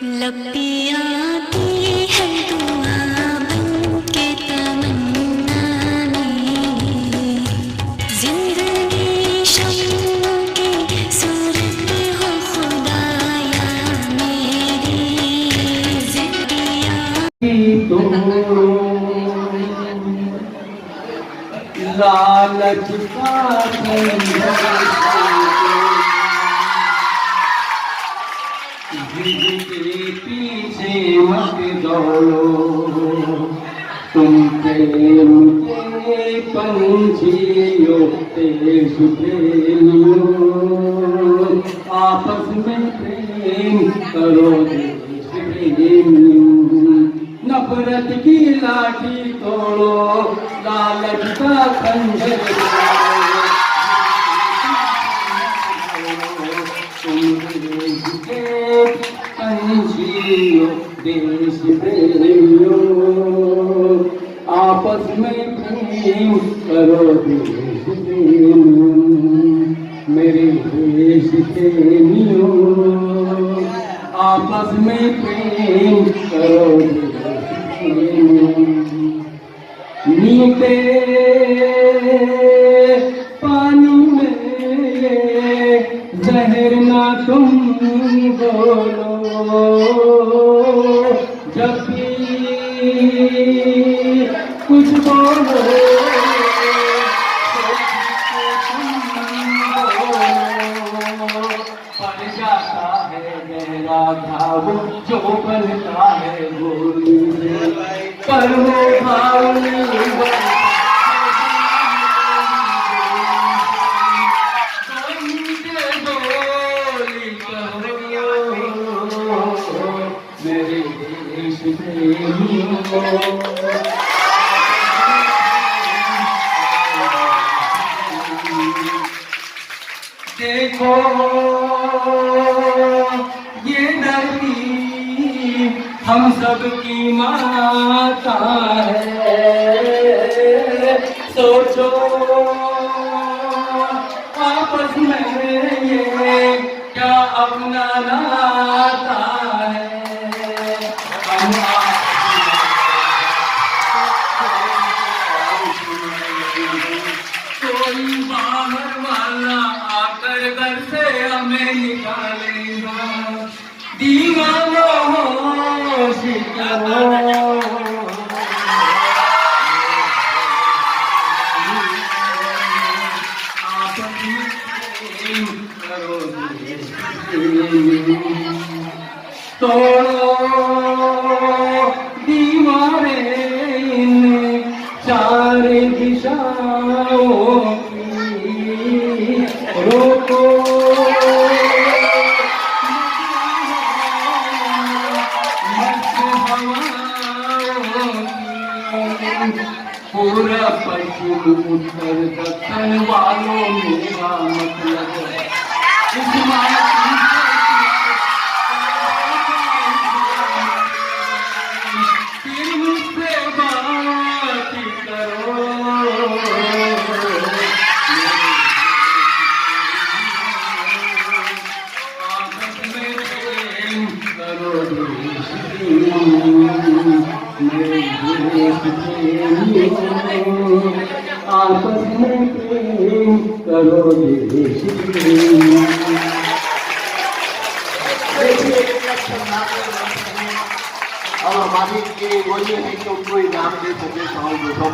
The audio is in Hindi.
लपटियाँ आती है दुआ बनके तमन्ना में, जिंदगी शम्मों की सूरत हो खुदाया मेरी जिंदगियाँ लालच का जिसके पीछे मत दौड़ो, तुमसे मुझे पंछियों सुखेलियो, आपस में प्रेम करो देश प्रेमियों, नफरत की लाठी तोड़ो, लालच का खंजर देश प्रेमियों, आपस में प्रेम करो देश प्रेमियों, मेरे देश प्रेमियों, आपस में प्रेम करो देश प्रेमियों। नीते पानी में जहर ना तुम बोलो, जब भी कुछ बोलो पड़ जाता है गहरा घाव जो बनता है गोली से, पर वो घाव मेरे देश प्रेमियों, देखो ये धरती हम सब की माता है, सोचो आपस में ये क्या अपना नाता है। कोई बाहर वाला आकर घर से हमें निकालेगा, दीवानो होश करो, आपस में करो तोड़ो दीवारें इन चार दिशाओं की, रोको मस्त हवाओं की, पूरा पश्चिम उत्तर दक्षिण वालों मेरा मतलब है इस आपस में प्रेम करो देश प्रेम। और हमारी ये वो ये है कि उनको इनाम दे सके 100-200